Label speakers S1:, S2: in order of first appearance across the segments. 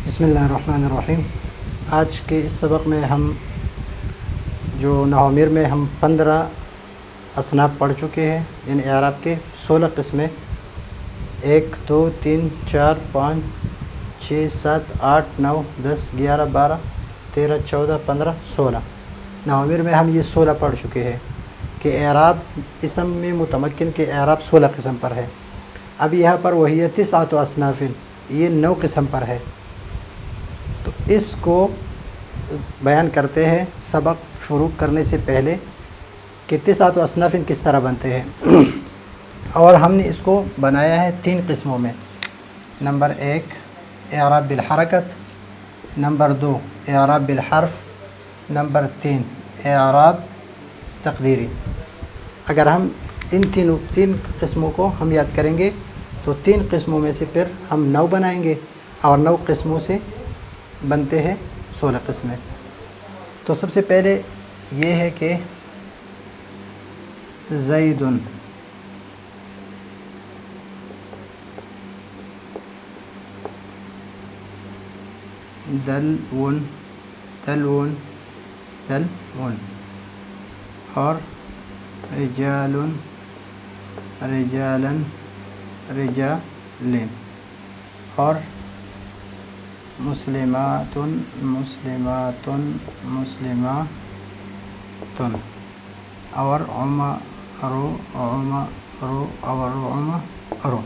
S1: بسم اللہ الرحمن الرحیم۔ آج کے اس سبق میں ہم جو نحو میر میں ہم 15 اصناف پڑھ چکے ہیں، یعنی اعراب کے 16 قسمیں 1 2 3 4 5 6 7 8 9 10 11 12 13 14 15 16 نحو میر میں ہم یہ 16 پڑھ چکے ہیں کہ اعراب اسم میں متمکن کے اعراب 16 قسم پر ہے۔ اب یہاں پر وہی 9 اصناف، یہ 9 قسم پر ہے، تو اس کو بیان کرتے ہیں سبق شروع کرنے سے پہلے کہ 9 اصناف کس طرح بنتے ہیں۔ اور ہم نے اس کو بنایا ہے 3 قسموں میں۔ نمبر 1 اعراب بالحرکت، نمبر 2 اعراب بالحرف، نمبر 3 اعراب تقدیری۔ اگر ہم ان تین قسموں کو ہم یاد کریں گے تو 3 قسموں میں سے پھر ہم 9 بنائیں گے، اور 9 قسموں سے بنتے ہیں 16 قسمیں۔ تو سب سے پہلے یہ ہے کہ زید، دلون دلون دلون، اور رجال رجالا رجالین، اور مسلمات مسلمات مسلمات، اور عمر عمر اور عمر۔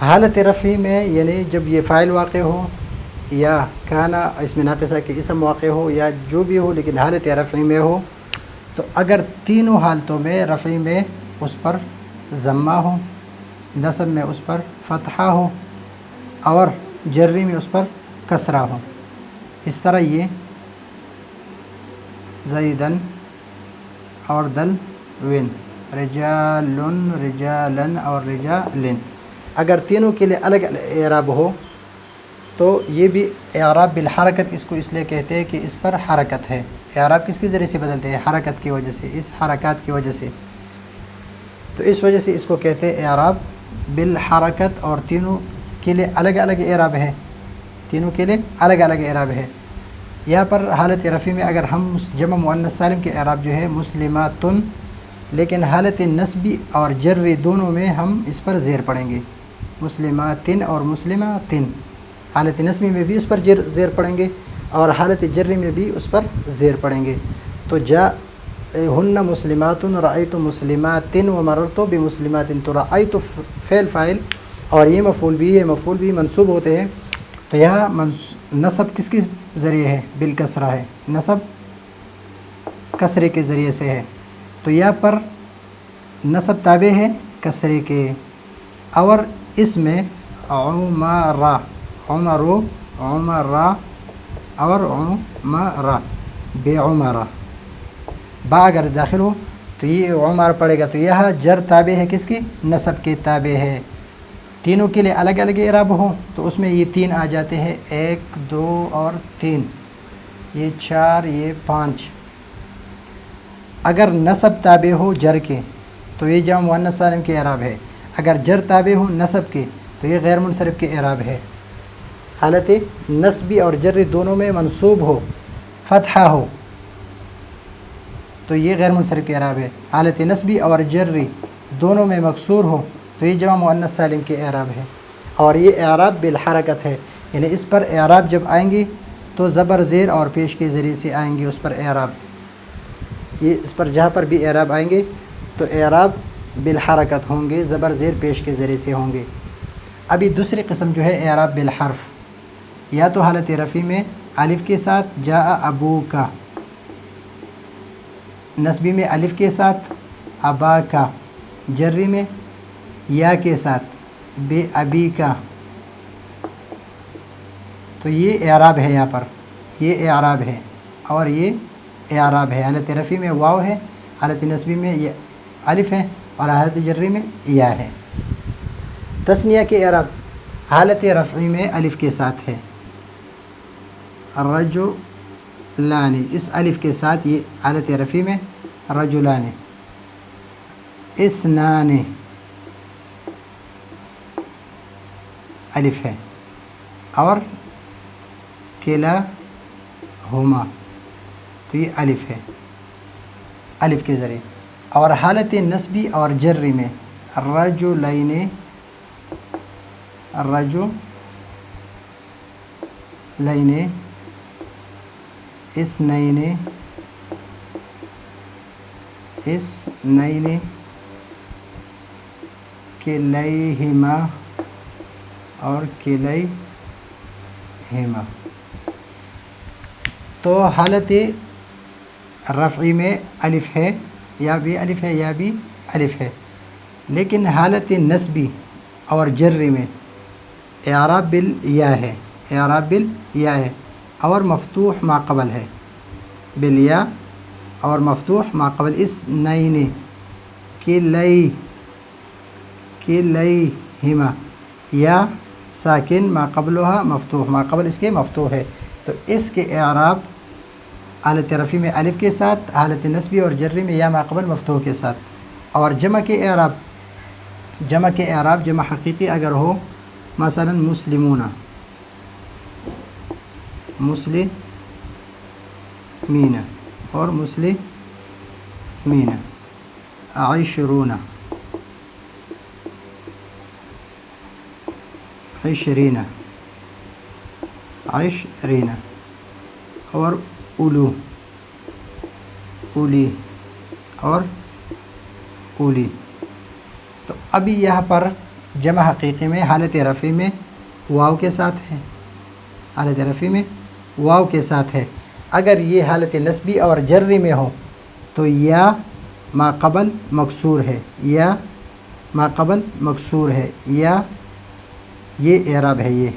S1: حالت رفعی میں یعنی جب یہ فاعل واقع ہو یا کانا اسم ناقصہ کے اسم واقع ہو یا جو بھی ہو، لیکن حالت رفعی میں ہو، تو اگر تینوں حالتوں میں رفعی میں اس پر ضمہ ہو، نصب میں اس پر فتحہ ہو، اور جری میں اس پر کسرہ ہو۔ اس طرح یہ زیدن اور دلون، رجالن رجالن اور رجالن، اگر تینوں کے لیے الگ اعراب ہو تو یہ بھی اعراب بالحرکت اس کو اس لیے کہتے ہیں کہ اس پر حرکت ہے۔ اعراب کس کے ذریعے سے بدلتے ہیں؟ حرکت کی وجہ سے، اس حرکات کی وجہ سے، تو اس وجہ سے اس کو کہتے ہیں اعراب بالحرکت۔ اور تینوں کے لیے الگ الگ اعراب ہے، تینوں کے لیے الگ الگ اعراب ہے۔ یہاں پر حالت رفعی میں اگر ہم جمع مؤنث سالم کے اعراب جو ہے مسلماتن، لیکن حالت نصبی اور جری دونوں میں ہم اس پر زیر پڑھیں گے، مسلماتن اور مسلماتن۔ حالت نصبی میں بھی اس پر زیر پڑھیں گے، اور حالت جری میں بھی اس پر زیر پڑھیں گے۔ تو ہن مسلمات رأیت مسلمات ومررت بمسلمات، تو رأیت فعل فاعل اور یہ مفعول بھی ہے، مفعول بھی منصوب ہوتے ہیں۔ تو یہاں نصب کس کے ذریعے ہے؟ بالکسرہ ہے، نصب کسرے کے ذریعے سے ہے۔ تو یہاں پر نصب تابع ہے کسرے کے، اور اس میں عمرہ عمرو عمرہ اور عمرہ بے عمرہ، با اگر داخل ہو تو یہ عمر پڑے گا، تو یہ جر تابع ہے کس کی؟ نصب کے تابع ہے۔ تینوں کے لیے الگ الگ اعراب ہو تو اس میں یہ 3 آ جاتے ہیں، 1 2 اور 3، یہ 4 یہ 5۔ اگر نصب تابع ہو جر کے تو یہ جمع مؤنث سالم کے اعراب ہے، اگر جر تابع ہو نصب کے تو یہ غیر منصرف کے اعراب ہے۔ حالت نصبی اور جری دونوں میں منصوب ہو، فتحہ ہو، تو یہ غیر منصرف کے اعراب ہے۔ حالت نصبی اور جری دونوں میں مکسور ہو تو یہ جمع مؤنث سالم کے اعراب ہے۔ اور یہ اعراب بالحرکت ہے، یعنی اس پر اعراب جب آئیں گی تو زبر زیر اور پیش کے ذریعے سے آئیں گے اس پر اعراب۔ یہ اس پر جہاں پر بھی اعراب آئیں گے تو اعراب بالحرکت ہوں گے، زبر زیر پیش کے ذریعے سے ہوں گے۔ ابھی دوسری قسم جو ہے اعراب بالحرف، یا تو حالت رفعی میں الف کے ساتھ جاء ابوکا، نصبی میں الف کے ساتھ اباکا، جری میں یا کے ساتھ بے ابی کا، تو یہ اعراب ہے، یہاں پر یہ اعراب ہے اور یہ اعراب ہے۔ حالت رفعی میں واو ہے، حالت نصبی میں یہ الف ہے، اور حالت جری میں یا ہے۔ تثنیہ کے اعراب حالت رفعی میں الف کے ساتھ ہے، رجلان، اس الف کے ساتھ یہ حالت رفعی میں رجلان، اسنان الف ہے، اور کلا ہما، تو یہ الف ہے، الف کے ذریعے. اور حالت نصبی اور جری میں رجلین، رجلین، اثنین، اثنین، کلیہما اور کلیہما. تو حالت رفعی میں الف ہے، یا بھی الف ہے، یا بھی الف ہے. لیکن حالت نصبی اور جری میں اعراب بالیا ہے، اعراب بالیا ہے اور مفتوح ما قبل ہے، بالیا اور مفتوح ما قبل. اثنین، کلیہما، یا ساکن ما قبلها مفتوح، ما قبل اس کے مفتوح ہے. تو اس کے اعراب حالت رفعی میں الف کے ساتھ، حالت نصبی اور جری میں یا ما قبل مفتوح کے ساتھ. اور جمع کے اعراب، جمع کے اعراب جمع حقیقی اگر ہو، مثلا مسلمون، مسلمین اور مسلمین، عشرون، عشرین، عشرین اور اولو، اولی اور اولی. تو ابھی یہاں پر جمع حقیقی میں حالت رفعی میں واو کے ساتھ ہے، حالت رفعی میں واو کے ساتھ ہے. اگر یہ حالت نصبی اور جری میں ہو تو یا ما قبل مکسور ہے، یا ما قبل مکسور ہے، یا یہ اعراب ہے، یہ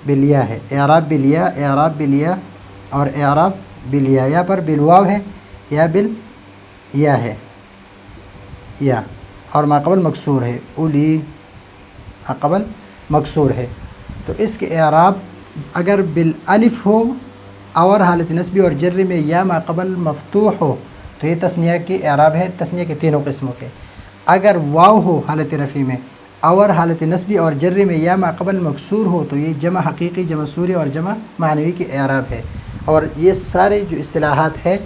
S1: بالیا ہے، اعراب بالیا، اعراب بالیا اور اعراب بالیا. یا پر بالواو ہے یا بالیا ہے، یا اور ما قبل مکسور ہے، اولی ما قبل مکسور ہے. تو اس کے اعراب اگر بالالف ہو اور حالت نصبی اور جری میں یا ما قبل مفتوح ہو تو یہ تثنیہ کی اعراب ہے، تثنیہ کے تینوں قسموں کے. اگر واو ہو حالت رفعی میں اور حالت نصبی اور جری میں یا ما قبل مکسور ہو تو یہ جمع حقیقی، جمع سوری اور جمع معنوی کی اعراب ہے. اور یہ سارے جو اصطلاحات ہے،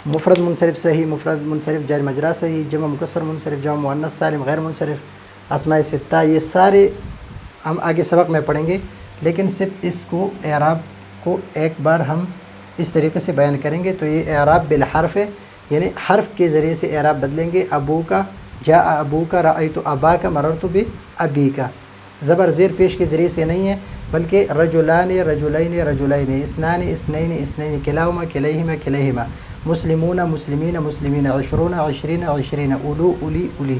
S1: مفرد منصرف صحیح، مفرد منصرف جار مجرا صحیح، جمع مکسر منصرف، جمع مؤنث سالم غیر منصرف، اسماء ستہ، یہ سارے ہم آگے سبق میں پڑھیں گے. لیکن صرف اس کو اعراب کو ایک بار ہم اس طریقے سے بیان کریں گے. تو یہ اعراب بالحرف ہے، یعنی حرف کے ذریعے سے اعراب بدلیں گے. ابو کا، جاء ابو کا، رأیت ابا کا، مررت بابی کا. زبر زیر پیش کے ذریعے سے نہیں ہے، بلکہ رجلان، رجلین، رجلین، اثنان، اثنین، اثنین، کلاہما، کلیہما، کلیہما، مسلمون، مسلمین، مسلمین، عشرون، عشرین، عشرین، اولو، اولی، اولی.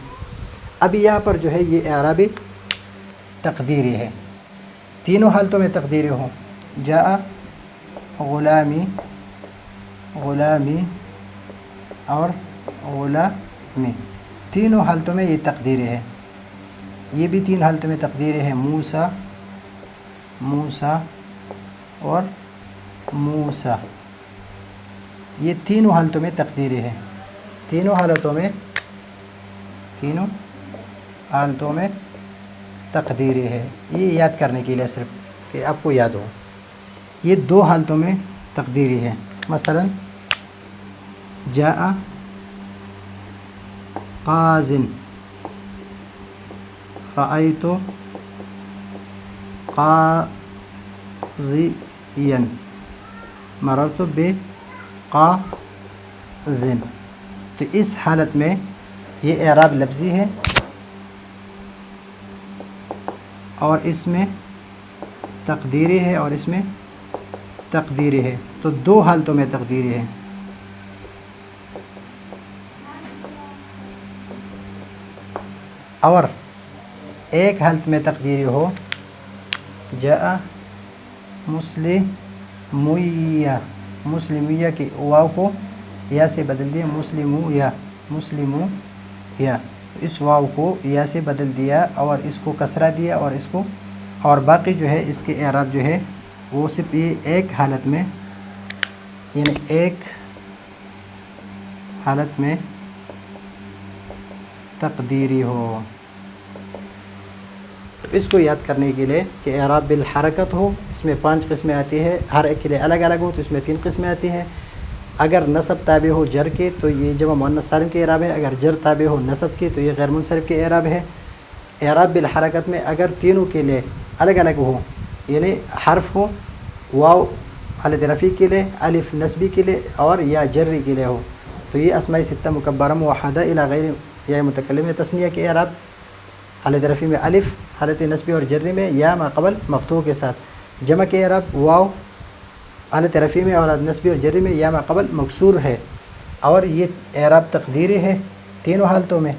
S1: ابھی یہاں پر جو ہے یہ اعراب تقدیری ہے، تینوں حالتوں میں تقدیری ہوں. جاء غلامی، غلامی اور غلامی، تینوں حالتوں میں یہ تقدیری ہے. یہ بھی تین حالتوں میں تقدیری ہے. موسیٰ، موسیٰ اور موسیٰ، یہ تینوں حالتوں میں تقدیری ہے. تینوں حالتوں میں، تینوں حالتوں میں تقدیری ہے. یہ یاد کرنے کے لیے صرف کہ آپ کو یاد ہو. یہ دو حالتوں میں تقدیری ہے. مثلا جاء قازن، رأیت قاضیا، مررت بقازن. تو اس حالت میں یہ اعراب لفظی ہے اور اس میں تقدیری ہے اور اس میں تقدیری ہے. تو دو حالتوں میں تقدیری ہے. اور ایک حالت میں تقدیری ہو، جاء مسلمویہ، مسلمیہ کی واو کو یا سے بدل دیا، مسلمویہ، مسلمویہ، اس واو کو یا سے بدل دیا اور اس کو کسرہ دیا اور اس کو، اور باقی جو ہے اس کے اعراب جو ہے وہ صرف یہ ایک حالت میں، یعنی ایک حالت میں تقدیری ہو. تو اس کو یاد کرنے کے لیے کہ اعراب بالحرکت ہو اس میں 5 قسمیں آتی ہے، ہر ایک کے لیے الگ الگ ہو تو اس میں 3 قسمیں آتی ہیں۔ اگر نصب تابع ہو جر کے تو یہ جمع مؤنث سالم کے اعراب ہے، اگر جر تابع ہو نصب کے تو یہ غیر منصرف کے اعراب ہے۔ اعراب بالحرکت میں اگر تینوں کے لیے الگ الگ ہو، یعنی حرف ہو، واو حالت رفیع کے لیے، الف نسبی کے لیے اور یا جری کے لیے ہو، تو یہ اسماء ستہ مکبرہ موحدہ الی غیر یا متکلم تثنیہ کے اعراب حالت رفیع میں الف، حالت نسبی اور جری میں یا ما قبل مفتوح کے ساتھ، جمع کے اعراب واو حالت رفیع میں اور نسبی اور جری میں یا ما قبل مکسور ہے، اور یہ اعراب تقدیری ہے تینوں حالتوں میں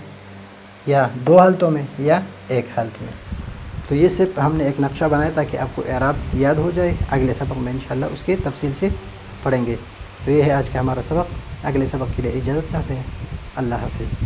S1: یا 2 حالتوں میں یا 1 حالت میں۔ تو یہ صرف ہم نے ایک نقشہ بنایا تاکہ آپ کو اعراب یاد ہو جائے، اگلے سبق میں انشاءاللہ اس کے تفصیل سے پڑھیں گے۔ تو یہ ہے آج کا ہمارا سبق، اگلے سبق کے لیے اجازت چاہتے ہیں، اللہ حافظ۔